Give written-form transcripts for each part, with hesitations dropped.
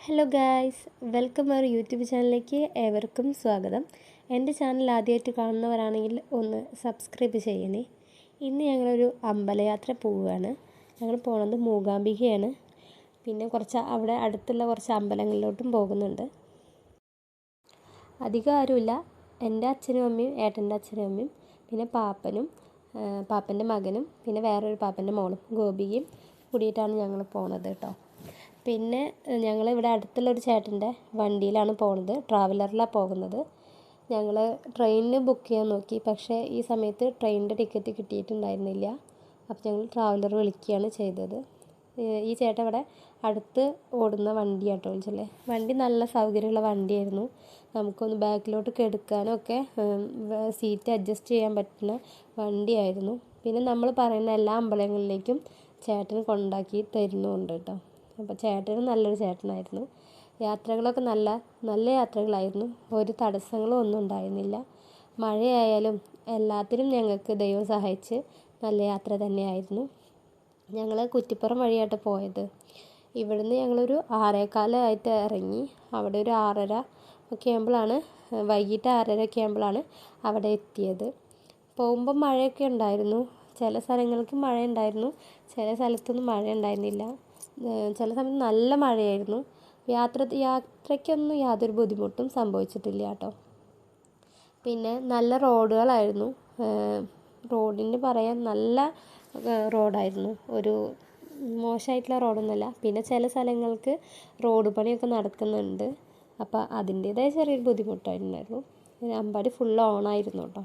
Hello guys, welcome our YouTube ചാനലിലേക്ക് ഏവർക്കും സ്വാഗതം. എൻ്റെ ചാനൽ ആദ്യമായിട്ട് കാണുന്നവരാണെങ്കിൽ ഒന്ന് സബ്സ്ക്രൈബ് ചെയ്യണേ. ഇന്ന് ഞങ്ങളൊരു അമ്പലയാത്ര പോവുകയാണ്. ഞങ്ങൾ പോണത് മൂകാംബികയാണ്. പിന്നെ കുറച്ച് അവിടെ അടുത്തുള്ള കുറച്ച് അമ്പലങ്ങളിലോട്ടും പോകുന്നുണ്ട്. അധികം ആരുമില്ല. എൻ്റെ അച്ഛനും അമ്മയും ഏട്ടൻ്റെ അച്ഛനും അമ്മയും പിന്നെ പാപ്പൻ്റെ മകനും പിന്നെ വേറൊരു പാപ്പൻ്റെ മോളും ഗോപികയും കൂടിയിട്ടാണ് ഞങ്ങൾ പോണത് കേട്ടോ. പിന്നെ ഞങ്ങളിവിടെ അടുത്തുള്ളൊരു ചേട്ടൻ്റെ വണ്ടിയിലാണ് പോകുന്നത്, ട്രാവലറിലാണ് പോകുന്നത്. ഞങ്ങൾ ട്രെയിനിന് ബുക്ക് ചെയ്യാൻ നോക്കി, പക്ഷേ ഈ സമയത്ത് ട്രെയിനിൻ്റെ ടിക്കറ്റ് കിട്ടിയിട്ടുണ്ടായിരുന്നില്ല. അപ്പോൾ ഞങ്ങൾ ട്രാവലർ വിളിക്കുകയാണ് ചെയ്തത്. ഈ ചേട്ടൻ ഇവിടെ അടുത്ത് ഓടുന്ന വണ്ടിയാട്ടോ വിളിച്ചല്ലേ. വണ്ടി നല്ല സൗകര്യമുള്ള വണ്ടിയായിരുന്നു. നമുക്കൊന്ന് ബാക്കിലോട്ട് കിടക്കാനും ഒക്കെ സീറ്റ് അഡ്ജസ്റ്റ് ചെയ്യാൻ പറ്റുന്ന വണ്ടിയായിരുന്നു. പിന്നെ നമ്മൾ പറയുന്ന എല്ലാ അമ്പലങ്ങളിലേക്കും ചേട്ടൻ കൊണ്ടാക്കി തരുന്നുമുണ്ട് കേട്ടോ. അപ്പോൾ ചേട്ടനും നല്ലൊരു ചേട്ടനായിരുന്നു. യാത്രകളൊക്കെ നല്ല നല്ല യാത്രകളായിരുന്നു. ഒരു തടസ്സങ്ങളും ഒന്നും ഉണ്ടായിരുന്നില്ല. മഴയായാലും എല്ലാത്തിനും ഞങ്ങൾക്ക് ദൈവം സഹായിച്ച് നല്ല യാത്ര തന്നെയായിരുന്നു. ഞങ്ങൾ കുറ്റിപ്പുറം വഴിയായിട്ട് പോയത്. ഇവിടുന്ന് ഞങ്ങളൊരു 6:15 ഇറങ്ങി. അവിടെ ഒരു 6:30 ഒക്കെ ആകുമ്പോഴാണ്, വൈകിട്ട് 6:30 ഒക്കെ ആകുമ്പോഴാണ് അവിടെ എത്തിയത്. പോകുമ്പോൾ മഴയൊക്കെ ഉണ്ടായിരുന്നു. ചില സ്ഥലങ്ങൾക്ക് മഴ ഉണ്ടായിരുന്നു, ചില സ്ഥലത്തൊന്നും മഴ ഉണ്ടായിരുന്നില്ല. ചില സമയത്ത് നല്ല മഴയായിരുന്നു. യാത്രയ്ക്കൊന്നും യാതൊരു ബുദ്ധിമുട്ടും സംഭവിച്ചിട്ടില്ല കേട്ടോ. പിന്നെ നല്ല റോഡുകളായിരുന്നു. റോഡിന് പറയാൻ നല്ല റോഡായിരുന്നു. ഒരു മോശമായിട്ടുള്ള റോഡൊന്നുമല്ല. പിന്നെ ചില സ്ഥലങ്ങൾക്ക് റോഡ് പണിയൊക്കെ നടക്കുന്നുണ്ട്. അപ്പോൾ അതിൻ്റേതായ ചെറിയൊരു ബുദ്ധിമുട്ടായിട്ടുണ്ടായിരുന്നു. അമ്പാടി ഫുൾ ഓണായിരുന്നു കേട്ടോ.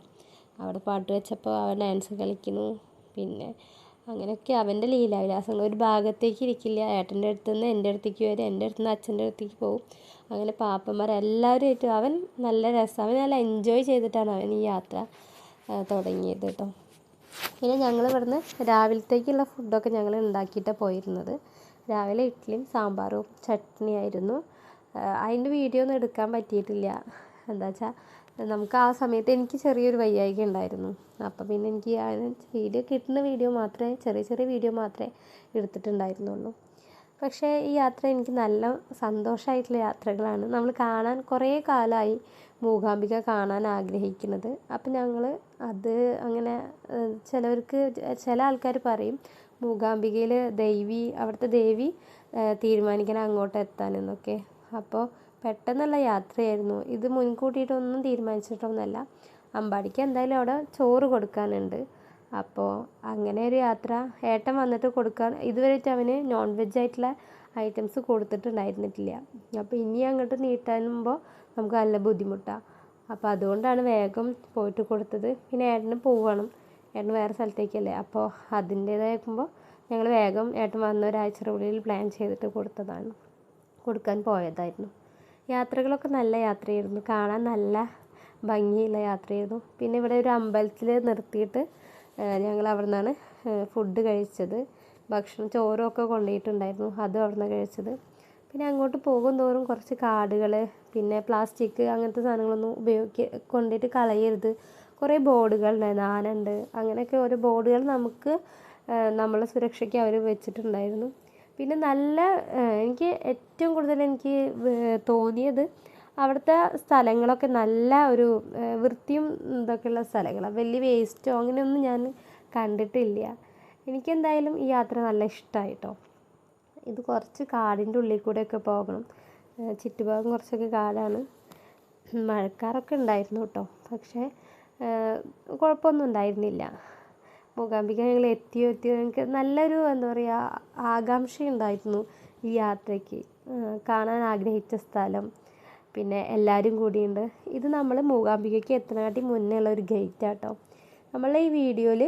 അവിടെ പാട്ട് വെച്ചപ്പോൾ അവൻ ഡാൻസ് കളിക്കുന്നു. പിന്നെ അങ്ങനെയൊക്കെ അവൻ്റെ ലീലാവിലാസങ്ങൾ. ഒരു ഭാഗത്തേക്ക് ഇരിക്കില്ല. ഏട്ടൻ്റെ അടുത്ത് നിന്ന് എൻ്റെ അടുത്തേക്ക് വരും, എൻ്റെ അടുത്ത് നിന്ന് അച്ഛൻ്റെ അടുത്തേക്ക് പോകും. അങ്ങനെ പാപ്പന്മാരെല്ലാവരുമായിട്ട് അവൻ നല്ല രസം, അവൻ നല്ല എൻജോയ് ചെയ്തിട്ടാണ് അവൻ ഈ യാത്ര തുടങ്ങിയത് കേട്ടോ. പിന്നെ ഞങ്ങൾ ഇവിടുന്ന് രാവിലത്തേക്കുള്ള ഫുഡൊക്കെ ഞങ്ങൾ ഉണ്ടാക്കിയിട്ടാണ് പോയിരുന്നത്. രാവിലെ ഇഡ്ഡലിയും സാമ്പാറും ചട്നിയായിരുന്നു. അതിൻ്റെ വീഡിയോ ഒന്നും എടുക്കാൻ പറ്റിയിട്ടില്ല. എന്താ വെച്ചാൽ നമുക്ക് ആ സമയത്ത് എനിക്ക് ചെറിയൊരു വയ്യായ്ക ഉണ്ടായിരുന്നു. അപ്പോൾ പിന്നെ എനിക്ക് വീഡിയോ കിട്ടുന്ന വീഡിയോ മാത്രമേ, ചെറിയ ചെറിയ വീഡിയോ മാത്രമേ എടുത്തിട്ടുണ്ടായിരുന്നുള്ളൂ. പക്ഷേ ഈ യാത്ര എനിക്ക് നല്ല സന്തോഷമായിട്ടുള്ള യാത്രകളാണ്. നമ്മൾ കാണാൻ കുറേ കാലമായി മൂകാംബിക കാണാൻ ആഗ്രഹിക്കുന്നത്. അപ്പം ഞങ്ങൾ അത് അങ്ങനെ ചില ആൾക്കാർ പറയും മൂകാംബികയിൽ അവിടുത്തെ ദേവി തീരുമാനിക്കണം അങ്ങോട്ട് എത്താനെന്നൊക്കെ. അപ്പോൾ പെട്ടെന്നുള്ള യാത്രയായിരുന്നു ഇത്. മുൻകൂട്ടിയിട്ടൊന്നും തീരുമാനിച്ചിട്ടൊന്നുമല്ല. അമ്പാടിക്ക് എന്തായാലും അവിടെ ചോറ് കൊടുക്കാനുണ്ട്. അപ്പോൾ അങ്ങനെ ഒരു യാത്ര ഏട്ടൻ വന്നിട്ട് കൊടുക്കാൻ, ഇതുവരെയായിട്ട് അവന് നോൺ വെജ് ആയിട്ടുള്ള ഐറ്റംസ് കൊടുത്തിട്ടുണ്ടായിരുന്നിട്ടില്ല. അപ്പോൾ ഇനി അങ്ങോട്ട് നീട്ടാനുമ്പോൾ നമുക്ക് നല്ല ബുദ്ധിമുട്ടാണ്. അപ്പോൾ അതുകൊണ്ടാണ് വേഗം പോയിട്ട് കൊടുത്തത്. പിന്നെ ഏട്ടന് പോവണം, ഏട്ടൻ വേറെ സ്ഥലത്തേക്കല്ലേ. അപ്പോൾ അതിൻ്റേതായിരിക്കുമ്പോൾ ഞങ്ങൾ വേഗം ഏട്ടൻ വന്ന ഒരാഴ്ചയുള്ളിൽ പ്ലാൻ ചെയ്തിട്ട് കൊടുക്കാൻ പോയതായിരുന്നു. യാത്രകളൊക്കെ നല്ല യാത്രയായിരുന്നു. കാണാൻ നല്ല ഭംഗിയുള്ള യാത്രയായിരുന്നു. പിന്നെ ഇവിടെ ഒരു അമ്പലത്തിൽ നിർത്തിയിട്ട് ഞങ്ങൾ അവിടെ നിന്നാണ് ഫുഡ് കഴിച്ചത്. ചോറൊക്കെ കൊണ്ടുപോയിട്ടുണ്ടായിരുന്നു, അതും അവിടെ നിന്നാണ് കഴിച്ചത്. പിന്നെ അങ്ങോട്ട് പോകും തോറും കുറച്ച് കാടുകൾ, പിന്നെ പ്ലാസ്റ്റിക് അങ്ങനത്തെ സാധനങ്ങളൊന്നും കൊണ്ടുപോയിട്ട് കളയരുത്, കുറേ ബോർഡുകൾ ഉണ്ടായിരുന്നു. ആനയുണ്ട്, അങ്ങനെയൊക്കെ ഓരോ ബോർഡുകൾ നമ്മളെ സുരക്ഷയ്ക്ക് അവർ വെച്ചിട്ടുണ്ടായിരുന്നു. പിന്നെ എനിക്ക് ഏറ്റവും കൂടുതൽ എനിക്ക് തോന്നിയത് അവിടുത്തെ സ്ഥലങ്ങളൊക്കെ നല്ല ഒരു വൃത്തിയും ഇതൊക്കെയുള്ള സ്ഥലങ്ങളാണ്. വലിയ വേസ്റ്റോ അങ്ങനെയൊന്നും ഞാൻ കണ്ടിട്ടില്ല. എനിക്കെന്തായാലും ഈ യാത്ര നല്ല ഇഷ്ടമായിട്ടോ. ഇത് കുറച്ച് കാടിൻ്റെ ഉള്ളിൽ കൂടെയൊക്കെ പോകണം. ചുറ്റുഭാഗം കുറച്ചൊക്കെ കാടാണ്. മഴക്കാറൊക്കെ ഉണ്ടായിരുന്നു കേട്ടോ, പക്ഷേ കുഴപ്പമൊന്നും ഉണ്ടായിരുന്നില്ല. മൂകാംബിക ഞങ്ങൾ എത്തിയോ എനിക്ക് നല്ലൊരു എന്താ പറയുക ആകാംക്ഷയുണ്ടായിരുന്നു ഈ യാത്രയ്ക്ക്. കാണാൻ ആഗ്രഹിച്ച സ്ഥലം, പിന്നെ എല്ലാവരും കൂടിയുണ്ട്. ഇത് നമ്മൾ മൂകാംബികയ്ക്ക് എത്തുന്നതിനാട്ടി മുന്നേ ഉള്ള ഒരു ഗേറ്റാട്ടോ. നമ്മളെ ഈ വീഡിയോയിൽ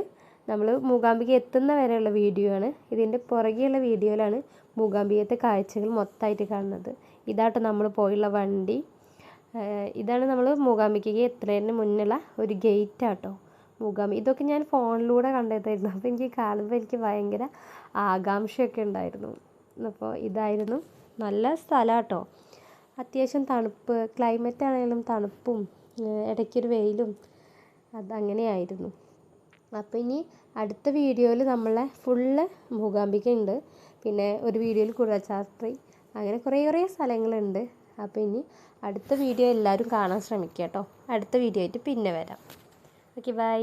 നമ്മൾ മൂകാംബിക എത്തുന്ന വരെയുള്ള വീഡിയോ ആണ്. ഇതിൻ്റെ പുറകെയുള്ള വീഡിയോയിലാണ് മൂകാംബികത്തെ കാഴ്ചകൾ മൊത്തമായിട്ട് കാണുന്നത്. ഇതാട്ടോ നമ്മൾ പോയുള്ള വണ്ടി. ഇതാണ് നമ്മൾ മൂകാംബികയ്ക്ക് എത്തുന്നതിന് മുന്നുള്ള ഒരു ഗേറ്റാട്ടോ മൂകാംബിക. ഇതൊക്കെ ഞാൻ ഫോണിലൂടെ കണ്ടതായിരുന്നു. അപ്പോൾ എനിക്ക് കാണുമ്പോൾ എനിക്ക് ഭയങ്കര ആകാംക്ഷയൊക്കെ ഉണ്ടായിരുന്നു. അപ്പോൾ ഇതായിരുന്നു. നല്ല സ്ഥലമാട്ടോ. അത്യാവശ്യം തണുപ്പ്, ക്ലൈമറ്റ് ആണെങ്കിലും തണുപ്പും ഇടയ്ക്കൊരു വെയിലും അതങ്ങനെയായിരുന്നു. അപ്പോൾ ഇനി അടുത്ത വീഡിയോയിൽ നമ്മളെ ഫുള്ള് മൂകാംബിക ഉണ്ട്. പിന്നെ ഒരു വീഡിയോയിൽ കുടജാദ്രി, അങ്ങനെ കുറേ സ്ഥലങ്ങളുണ്ട്. അപ്പോൾ ഇനി അടുത്ത വീഡിയോ എല്ലാവരും കാണാൻ ശ്രമിക്കുക കേട്ടോ. അടുത്ത വീഡിയോ ആയിട്ട് പിന്നെ വരാം. Okay bye.